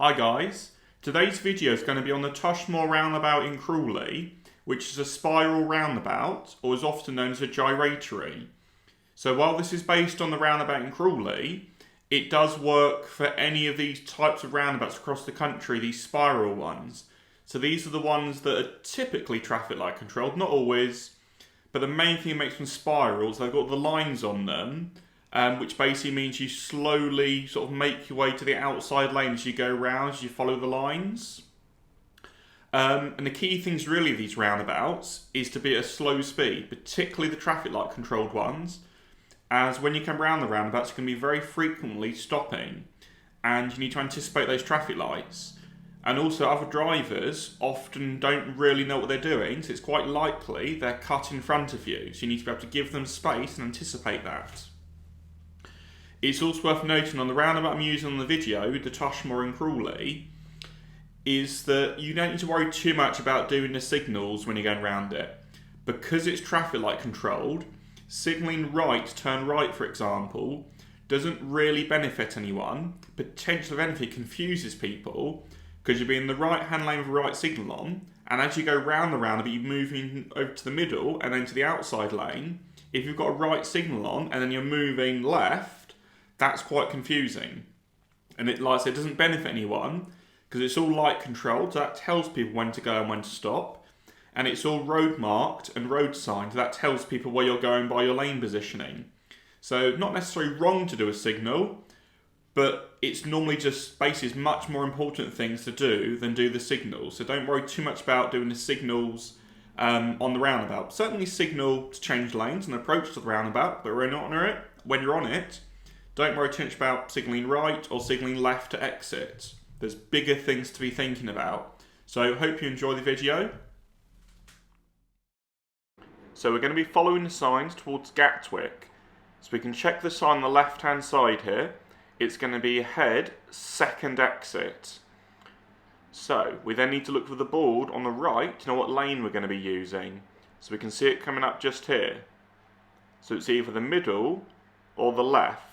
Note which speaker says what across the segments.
Speaker 1: Hi guys, today's video is going to be on the Tushmore roundabout in Crawley, which is a spiral roundabout, or is often known as a gyratory. So while this is based on the roundabout in Crawley, it does work for any of these types of roundabouts across the country, these spiral ones. So these are the ones that are typically traffic light controlled, not always, but the main thing that makes them spirals, they've got the lines on them, which basically means you slowly sort of make your way to the outside lane as you go round, as you follow the lines. And the key things really of these roundabouts is to be at a slow speed, particularly the traffic light controlled ones, as when you come around the roundabouts you can be very frequently stopping and you need to anticipate those traffic lights. And also other drivers often don't really know what they're doing, so it's quite likely they're cut in front of you, so you need to be able to give them space and anticipate that. It's also worth noting on the roundabout I'm using on the video, the Tushmore in Crawley, is that you don't need to worry too much about doing the signals when you're going around it. Because it's traffic light controlled, signalling right, turn right for example, doesn't really benefit anyone. Potentially, if anything, confuses people because you'll be in the right hand lane with the right signal on, and as you go round the roundabout you're moving over to the middle and then to the outside lane. If you've got a right signal on and then you're moving left, that's quite confusing, and it doesn't benefit anyone because it's all light controlled, so that tells people when to go and when to stop, and it's all road marked and road signed, so that tells people where you're going by your lane positioning. So not necessarily wrong to do a signal, but it's normally just basically much more important things to do than do the signals. So don't worry too much about doing the signals on the roundabout. Certainly signal to change lanes and approach to the roundabout, but when you're on it, don't worry too much about signalling right or signalling left to exit. There's bigger things to be thinking about. So hope you enjoy the video. So we're going to be following the signs towards Gatwick. So we can check the sign on the left hand side here. It's going to be ahead, second exit. So we then need to look for the board on the right to know what lane we're going to be using. So we can see it coming up just here. So it's either the middle or the left.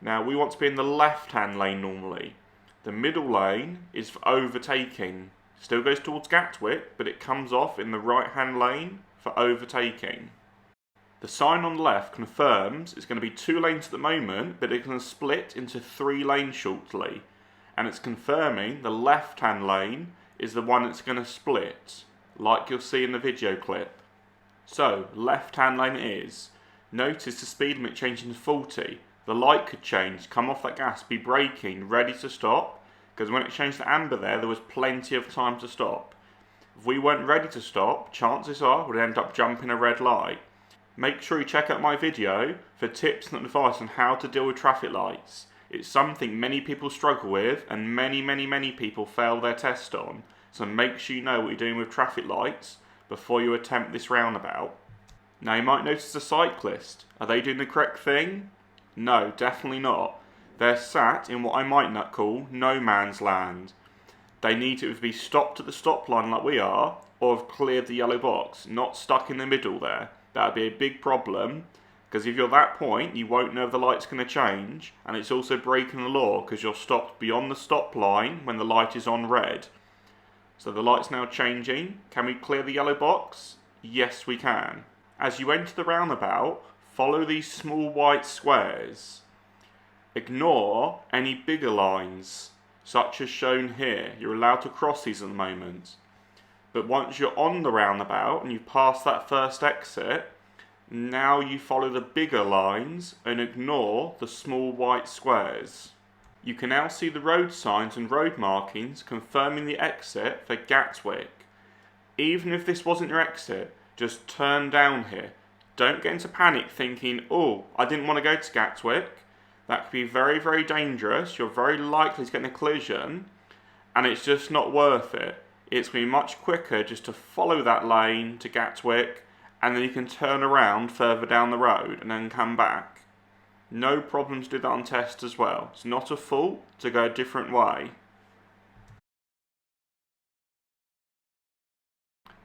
Speaker 1: Now we want to be in the left hand lane normally. The middle lane is for overtaking. Still goes towards Gatwick, but it comes off in the right hand lane for overtaking. The sign on the left confirms it's going to be 2 lanes at the moment, but it's going to split into 3 lanes shortly. And it's confirming the left hand lane is the one that's going to split, like you'll see in the video clip. So, left hand lane it is. Notice the speed limit changing to 40. The light could change, come off that gas, be braking, ready to stop, because when it changed to amber there was plenty of time to stop. If we weren't ready to stop, chances are we'd end up jumping a red light. Make sure you check out my video for tips and advice on how to deal with traffic lights. It's something many people struggle with and many people fail their test on, so make sure you know what you're doing with traffic lights before you attempt this roundabout. Now you might notice a cyclist. Are they doing the correct thing? No, definitely not. They're sat in what I might not call no man's land. They need to be stopped at the stop line like we are, or have cleared the yellow box, not stuck in the middle there. That would be a big problem, because if you're at that point, you won't know if the light's going to change, and it's also breaking the law because you're stopped beyond the stop line when the light is on red. So the light's now changing. Can we clear the yellow box? Yes, we can. As you enter the roundabout, follow these small white squares. Ignore any bigger lines, such as shown here. You're allowed to cross these at the moment. But once you're on the roundabout and you've passed that first exit, now you follow the bigger lines and ignore the small white squares. You can now see the road signs and road markings confirming the exit for Gatwick. Even if this wasn't your exit, just turn down here. Don't get into panic thinking, oh, I didn't want to go to Gatwick. That could be very dangerous. You're very likely to get in a collision, and it's just not worth it. It's going to be much quicker just to follow that lane to Gatwick, and then you can turn around further down the road and then come back. No problem to do that on test as well. It's not a fault to go a different way.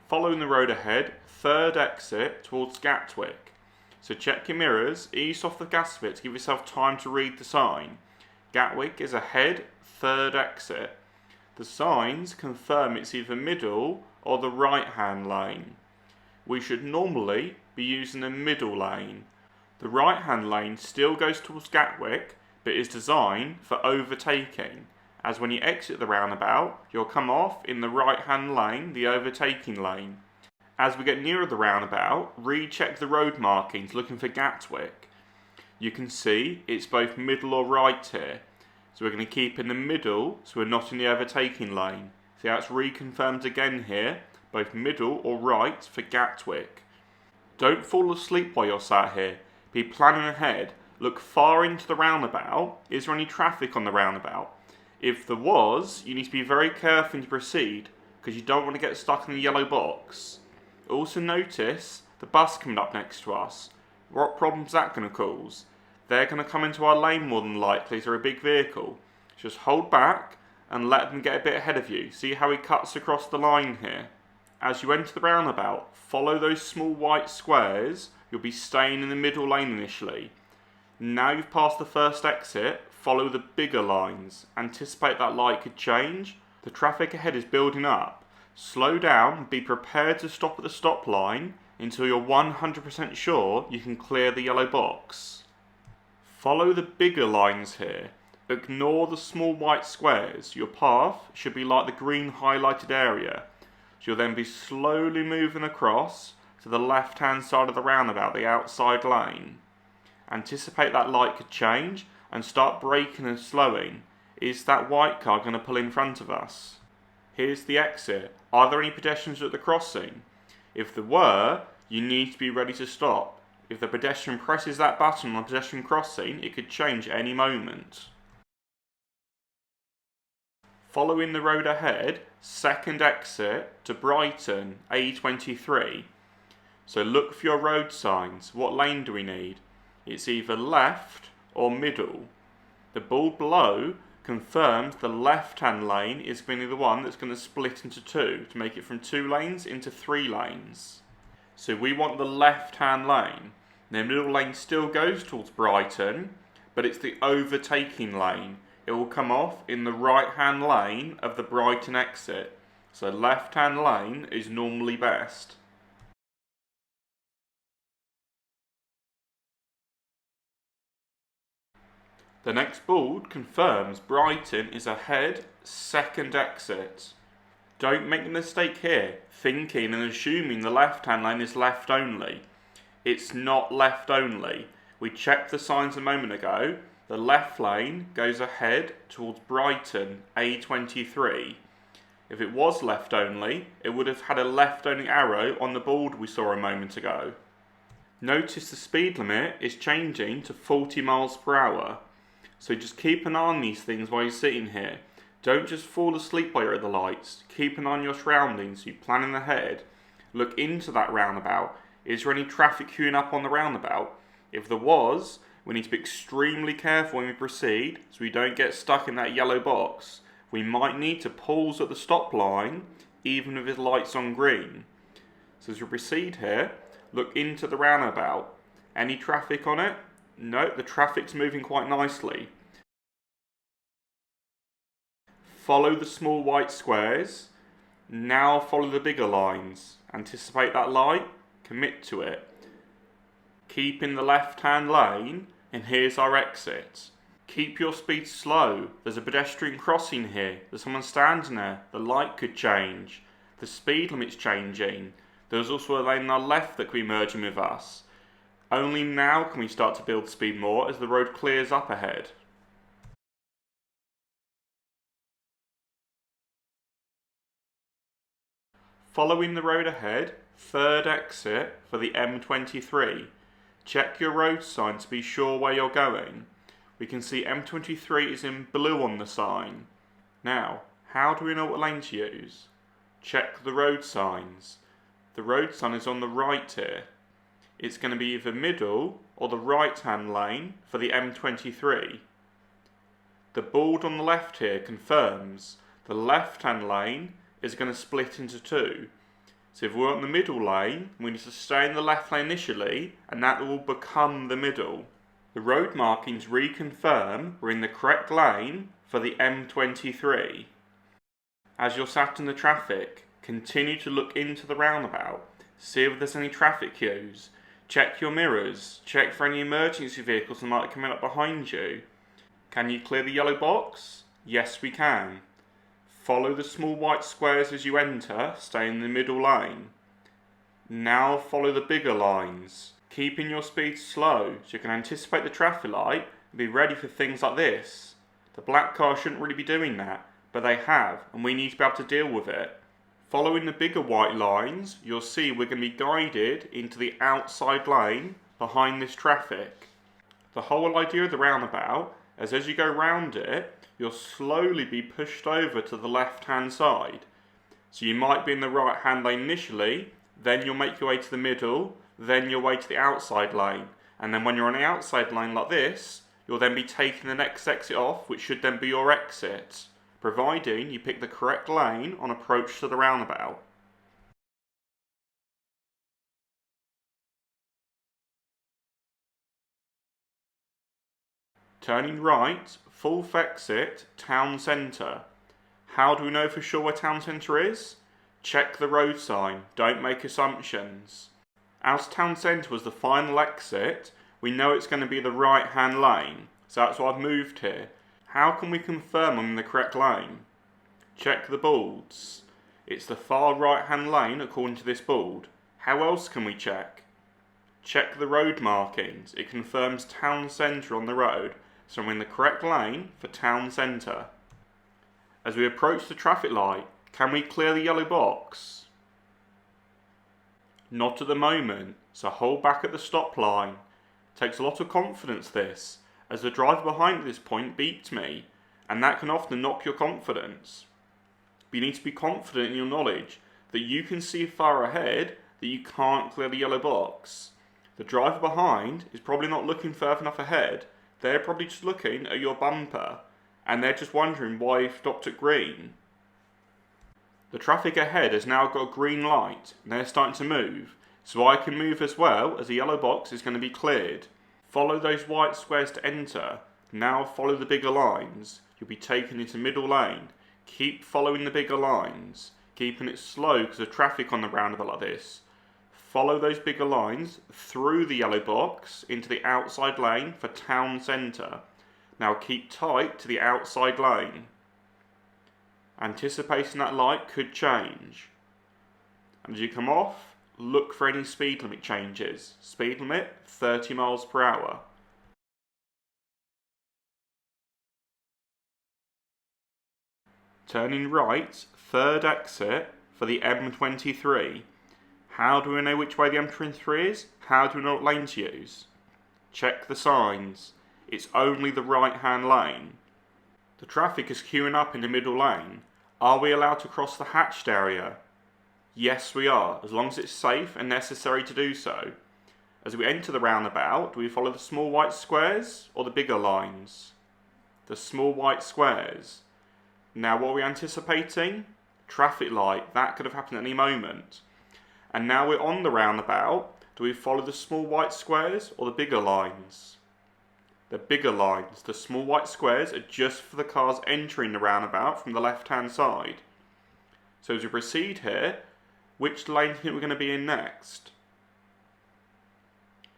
Speaker 1: Following the road ahead, third exit towards Gatwick. So check your mirrors, ease off the gas a bit to give yourself time to read the sign. Gatwick is ahead, third exit. The signs confirm it's either middle or the right hand lane. We should normally be using the middle lane. The right hand lane still goes towards Gatwick, but is designed for overtaking, as when you exit the roundabout, you'll come off in the right hand lane, the overtaking lane. As we get nearer the roundabout, recheck the road markings looking for Gatwick. You can see it's both middle or right here, so we're going to keep in the middle so we're not in the overtaking lane. See how it's reconfirmed again here, both middle or right for Gatwick. Don't fall asleep while you're sat here, be planning ahead, look far into the roundabout. Is there any traffic on the roundabout? If there was, you need to be very careful to proceed because you don't want to get stuck in the yellow box. Also notice the bus coming up next to us. What problem is that going to cause? They're going to come into our lane more than likely as they're a big vehicle. Just hold back and let them get a bit ahead of you. See how he cuts across the line here? As you enter the roundabout, follow those small white squares. You'll be staying in the middle lane initially. Now you've passed the first exit, follow the bigger lines. Anticipate that light could change. The traffic ahead is building up. Slow down and be prepared to stop at the stop line until you're 100% sure you can clear the yellow box. Follow the bigger lines here. Ignore the small white squares. Your path should be like the green highlighted area. So you'll then be slowly moving across to the left hand side of the roundabout, the outside lane. Anticipate that light could change and start braking and slowing. Is that white car going to pull in front of us? Here's the exit. Are there any pedestrians at the crossing? If there were, you need to be ready to stop. If the pedestrian presses that button on the pedestrian crossing, it could change at any moment. Following the road ahead, second exit to Brighton, A23. So look for your road signs. What lane do we need? It's either left or middle. The board below confirms the left-hand lane is going to be the one that's going to split into two to make it from 2 lanes into 3 lanes. So we want the left-hand lane. The middle lane still goes towards Brighton, but it's the overtaking lane. It will come off in the right-hand lane of the Brighton exit. So left-hand lane is normally best. The next board confirms Brighton is ahead, second exit. Don't make the mistake here, thinking and assuming the left-hand lane is left only. It's not left only. We checked the signs a moment ago. The left lane goes ahead towards Brighton, A23. If it was left only, it would have had a left only arrow on the board we saw a moment ago. Notice the speed limit is changing to 40 miles per hour. So just keep an eye on these things while you're sitting here. Don't just fall asleep while you're at the lights. Keep an eye on your surroundings. You're planning ahead. Look into that roundabout. Is there any traffic queuing up on the roundabout? If there was, we need to be extremely careful when we proceed so we don't get stuck in that yellow box. We might need to pause at the stop line even if his light's on green. So as we proceed here, look into the roundabout. Any traffic on it? No, the traffic's moving quite nicely. Follow the small white squares. Now follow the bigger lines. Anticipate that light, commit to it. Keep in the left-hand lane, and here's our exit. Keep your speed slow. There's a pedestrian crossing here. There's someone standing there. The light could change. The speed limit's changing. There's also a lane on our left that could be merging with us. Only now can we start to build speed more as the road clears up ahead. Following the road ahead, third exit for the M23. Check your road sign to be sure where you're going. We can see M23 is in blue on the sign. Now, how do we know what lane to use? Check the road signs. The road sign is on the right here. It's going to be either middle or the right-hand lane for the M23. The board on the left here confirms the left-hand lane is going to split into 2. So if we're on the middle lane, we need to stay in the left lane initially, and that will become the middle. The road markings reconfirm we're in the correct lane for the M23. As you're sat in the traffic, continue to look into the roundabout, see if there's any traffic queues, check your mirrors, check for any emergency vehicles that might be coming up behind you. Can you clear the yellow box? Yes, we can. Follow the small white squares as you enter, stay in the middle lane. Now follow the bigger lines, keeping your speed slow so you can anticipate the traffic light and be ready for things like this. The black car shouldn't really be doing that, but they have, and we need to be able to deal with it. Following the bigger white lines, you'll see we're going to be guided into the outside lane behind this traffic. The whole idea of the roundabout is as you go round it, you'll slowly be pushed over to the left hand side. So you might be in the right hand lane initially, then you'll make your way to the middle, then your way to the outside lane. And then when you're on the outside lane like this, you'll then be taking the next exit off, which should then be your exit, providing you pick the correct lane on approach to the roundabout. Turning right, fourth exit, town centre. How do we know for sure where town centre is? Check the road sign, don't make assumptions. As town centre was the final exit, we know it's going to be the right hand lane, so that's why I've moved here. How can we confirm I'm in the correct lane? Check the boards. It's the far right hand lane according to this board. How else can we check? Check the road markings. It confirms town centre on the road, so I'm in the correct lane for town centre. As we approach the traffic light, can we clear the yellow box? Not at the moment, so hold back at the stop line. Takes a lot of confidence this, as the driver behind at this point beeped me, and that can often knock your confidence. But you need to be confident in your knowledge that you can see far ahead that you can't clear the yellow box. The driver behind is probably not looking further enough ahead. They're probably just looking at your bumper, and they're just wondering why you've stopped at green. The traffic ahead has now got a green light, and they're starting to move, so I can move as well as the yellow box is going to be cleared. Follow those white squares to enter. Now follow the bigger lines. You'll be taken into middle lane. Keep following the bigger lines, keeping it slow because of traffic on the roundabout like this. Follow those bigger lines through the yellow box into the outside lane for town centre. Now keep tight to the outside lane. Anticipating that light could change. And as you come off, look for any speed limit changes. Speed limit 30 miles per hour. Turning right, third exit for the M23. How do we know which way the M23 is? How do we know what lane to use? Check the signs. It's only the right hand lane. The traffic is queuing up in the middle lane. Are we allowed to cross the hatched area? Yes, we are, as long as it's safe and necessary to do so. As we enter the roundabout, do we follow the small white squares or the bigger lines? The small white squares. Now what are we anticipating? Traffic light, that could have happened at any moment. And now we're on the roundabout, do we follow the small white squares or the bigger lines? The bigger lines, the small white squares are just for the cars entering the roundabout from the left hand side. So as we proceed here, which lane do you think we're going to be in next?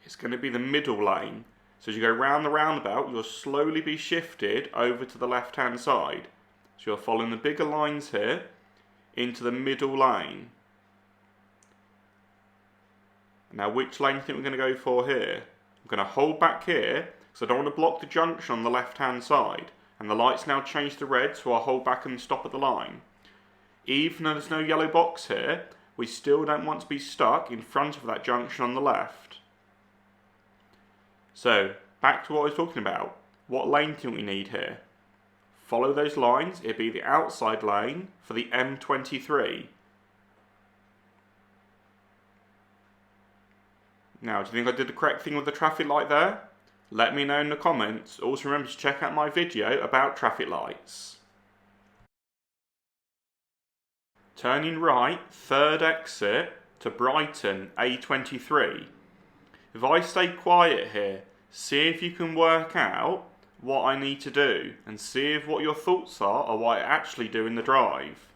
Speaker 1: It's going to be the middle lane. So as you go round the roundabout, you'll slowly be shifted over to the left hand side. So you're following the bigger lines here into the middle lane. Now which lane do you think we're going to go for here? I'm going to hold back here because I don't want to block the junction on the left hand side. And the light's now changed to red, so I'll hold back and stop at the line. Even though there's no yellow box here, we still don't want to be stuck in front of that junction on the left. So, back to what I was talking about. What lane do you think we need here? Follow those lines, it'd be the outside lane for the M23. Now, do you think I did the correct thing with the traffic light there? Let me know in the comments. Also remember to check out my video about traffic lights. Turning right, third exit to Brighton, A23. If I stay quiet here, See if you can work out what I need to do and see if what your thoughts are or what I actually do in the drive.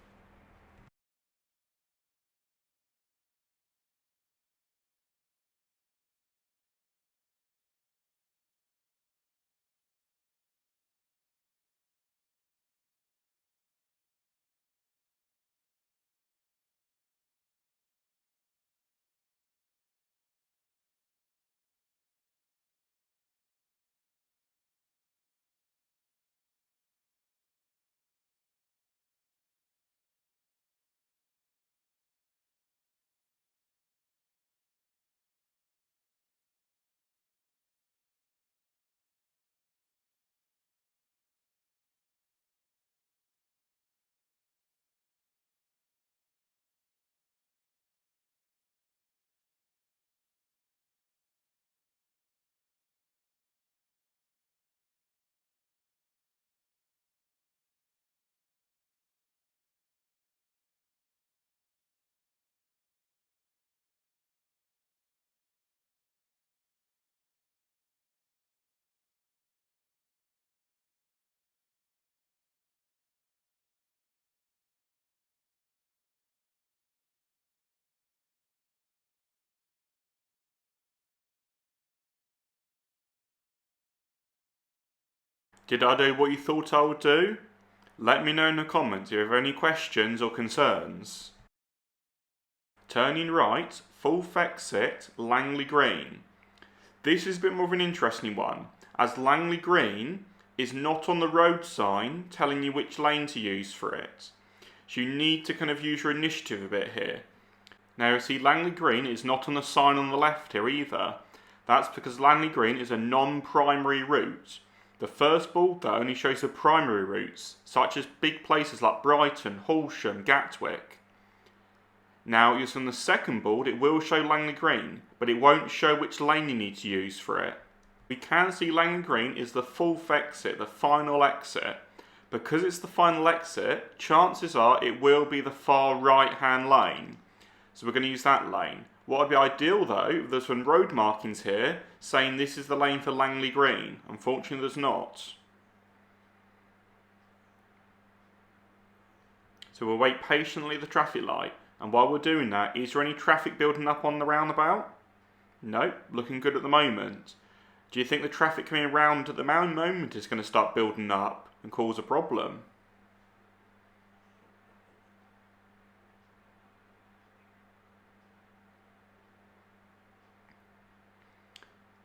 Speaker 1: Did I do what you thought I would do? Let me know in the comments if you have any questions or concerns. Turning right, fourth exit, Langley Green. This is a bit more of an interesting one, as Langley Green is not on the road sign telling you which lane to use for it. So you need to kind of use your initiative a bit here. Now you see Langley Green is not on the sign on the left here either. That's because Langley Green is a non-primary route. The first board though only shows the primary routes, such as big places like Brighton, Horsham, Gatwick. Now you're on the second board, it will show Langley Green, but it won't show which lane you need to use for it. We can see Langley Green is the fourth exit, the final exit. Because it's the final exit, chances are it will be the far right hand lane. So we're going to use that lane. What would be ideal though, there's some road markings here saying this is the lane for Langley Green. Unfortunately there's not. So we'll wait patiently at the traffic light. And while we're doing that, is there any traffic building up on the roundabout? No, looking good at the moment. Do you think the traffic coming around at the moment is going to start building up and cause a problem?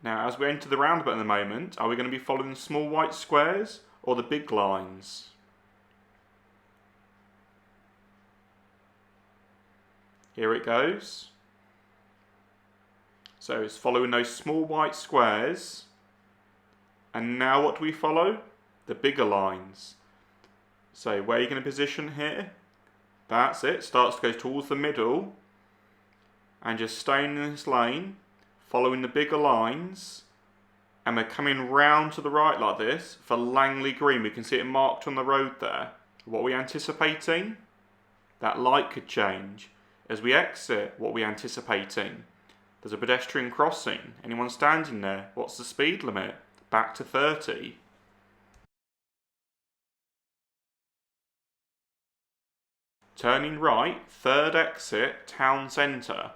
Speaker 1: Now, as we enter the roundabout at the moment, are we going to be following the small white squares or the big lines? Here it goes. So it's following those small white squares. And now what do we follow? The bigger lines. So where are you going to position here? That's it. Starts to go towards the middle. And just staying in this lane, following the bigger lines. And we're coming round to the right like this for Langley Green. We can see it marked on the road there. What are we anticipating? That light could change. As we exit, what are we anticipating? There's a pedestrian crossing. Anyone standing there? What's the speed limit? Back to 30. Turning right, third exit, town centre.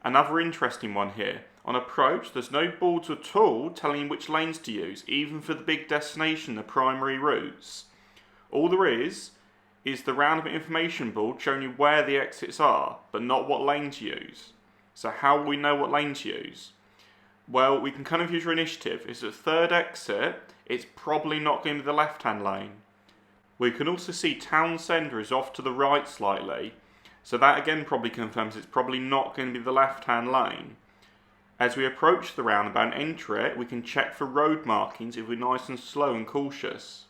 Speaker 1: Another interesting one here. On approach, there's no boards at all telling you which lanes to use, even for the big destination, the primary routes. All there is the roundabout information board showing you where the exits are, but not what lane to use. So how will we know what lane to use? Well, we can kind of use your initiative. It's the third exit, it's probably not going to be the left-hand lane. We can also see town centre is off to the right slightly, so that again probably confirms it's probably not going to be the left-hand lane. As we approach the roundabout and enter it, we can check for road markings if we're nice and slow and cautious.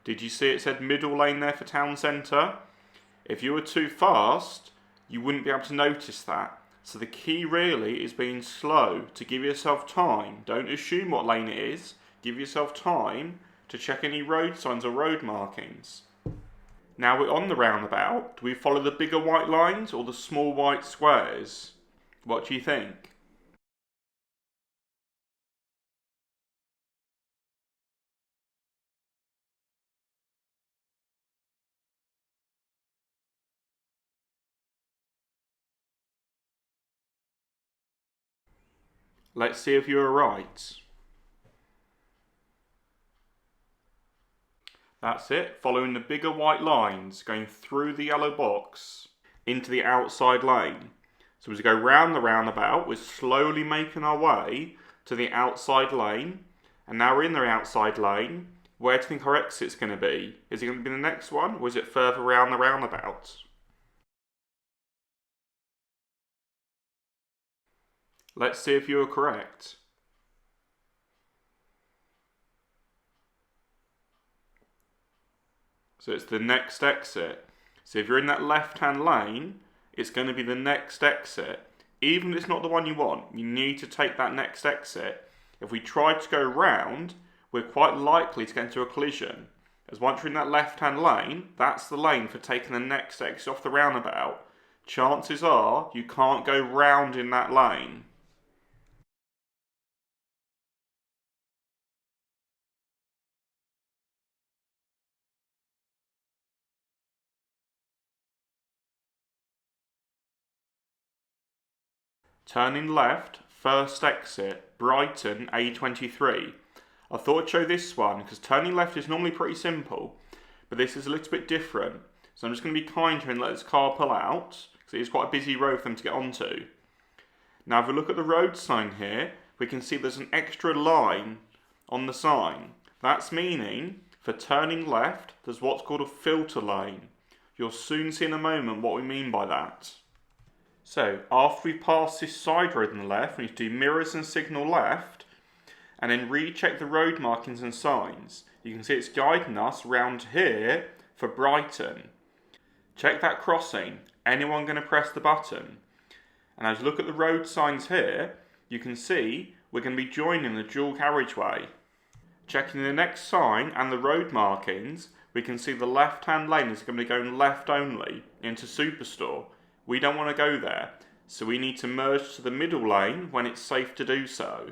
Speaker 1: Did you see it said middle lane there for town centre? If you were too fast, you wouldn't be able to notice that. So the key really is being slow to give yourself time. Don't assume what lane it is. Give yourself time to check any road signs or road markings. Now we're on the roundabout. Do we follow the bigger white lines or the small white squares? What do you think? Let's see if you were right. That's it, following the bigger white lines, going through the yellow box into the outside lane. So as we go round the roundabout, we're slowly making our way to the outside lane. And now we're in the outside lane. Where do you think our exit's going to be? Is it going to be the next one, or is it further round the roundabout? Let's see if you were correct. So it's the next exit. So if you're in that left-hand lane, it's going to be the next exit. Even if it's not the one you want, you need to take that next exit. If we try to go round, we're quite likely to get into a collision. As once you're in that left-hand lane, that's the lane for taking the next exit off the roundabout. Chances are you can't go round in that lane. Turning left, first exit, Brighton A23. I thought I'd show this one because turning left is normally pretty simple, but this is a little bit different. So I'm just going to be kind here and let this car pull out because it is quite a busy road for them to get onto. Now if we look at the road sign here, we can see there's an extra line on the sign. That's meaning for turning left, there's what's called a filter lane. You'll soon see in a moment what we mean by that. So after we pass this side road on the left, we need to do mirrors and signal left, and then recheck the road markings and signs. You can see it's guiding us round here for Brighton. Check that crossing. Anyone going to press the button? And as you look at the road signs here, you can see we're going to be joining the dual carriageway. Checking the next sign and the road markings, we can see the left-hand lane is going to be going left only into Superstore. We don't want to go there, so we need to merge to the middle lane when it's safe to do so.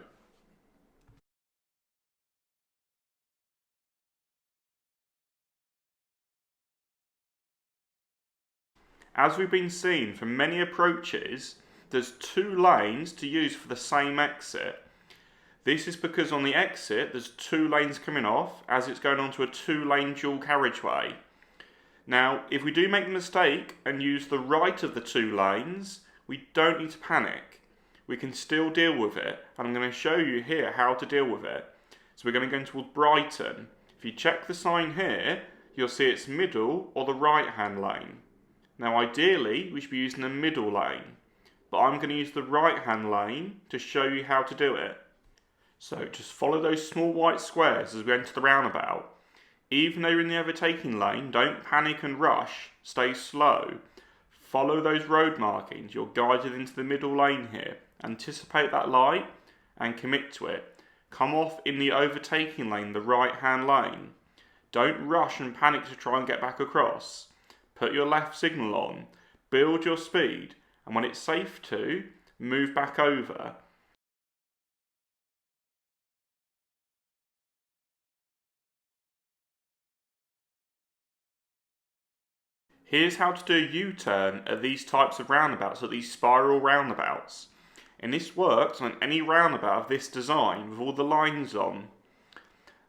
Speaker 1: As we've been seeing from many approaches, there's two lanes to use for the same exit. This is because on the exit there's two lanes coming off as it's going onto a two-lane dual carriageway. Now, if we do make the mistake and use the right of the two lanes, we don't need to panic. We can still deal with it, and I'm going to show you here how to deal with it. So we're going to go towards Brighton. If you check the sign here, you'll see it's middle or the right-hand lane. Now, ideally, we should be using the middle lane, but I'm going to use the right-hand lane to show you how to do it. So just follow those small white squares as we enter the roundabout. Even though you're in the overtaking lane, don't panic and rush, stay slow. Follow those road markings, you're guided into the middle lane here. Anticipate that light and commit to it. Come off in the overtaking lane, the right hand lane. Don't rush and panic to try and get back across. Put your left signal on, build your speed, and when it's safe to, move back over. Here's how to do a U-turn at these types of roundabouts, at these spiral roundabouts. And this works on any roundabout of this design with all the lines on.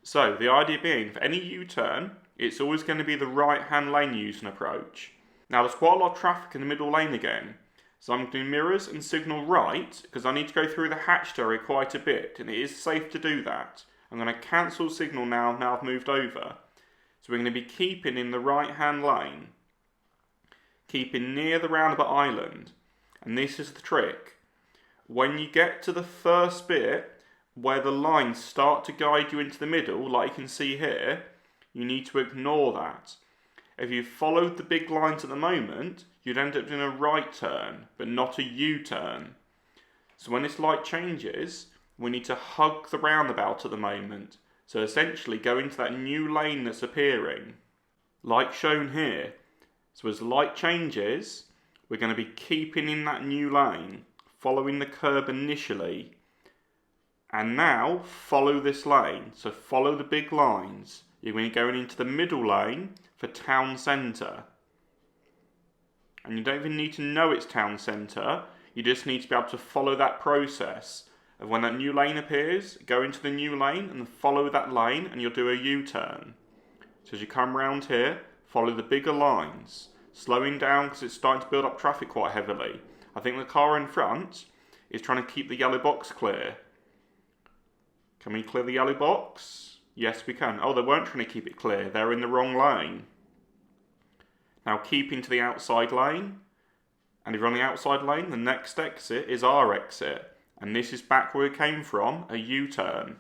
Speaker 1: So the idea being, for any U-turn, it's always going to be the right-hand lane use and approach. Now there's quite a lot of traffic in the middle lane again. So I'm doing mirrors and signal right, because I need to go through the hatched area quite a bit, and it is safe to do that. I'm going to cancel signal now I've moved over. So we're going to be keeping in the right-hand lane. Keeping near the roundabout island, and this is the trick. When you get to the first bit where the lines start to guide you into the middle, like you can see here, you need to ignore that. If you followed the big lines at the moment, you'd end up doing a right turn, but not a U-turn. So when this light changes, we need to hug the roundabout at the moment. So essentially go into that new lane that's appearing, like shown here. So as the light changes, we're going to be keeping in that new lane, following the curb initially. And now, follow this lane. So follow the big lines. You're going to be going into the middle lane for town centre. And you don't even need to know it's town centre. You just need to be able to follow that process. of when that new lane appears, go into the new lane and follow that lane and you'll do a U-turn. So as you come round here, follow the bigger lines, slowing down because it's starting to build up traffic quite heavily. I think the car in front is trying to keep the yellow box clear. Can we clear the yellow box? Yes, we can. Oh, they weren't trying to keep it clear. They're in the wrong lane. Now keeping to the outside lane. And if you're on the outside lane, the next exit is our exit. And this is back where we came from, a U-turn.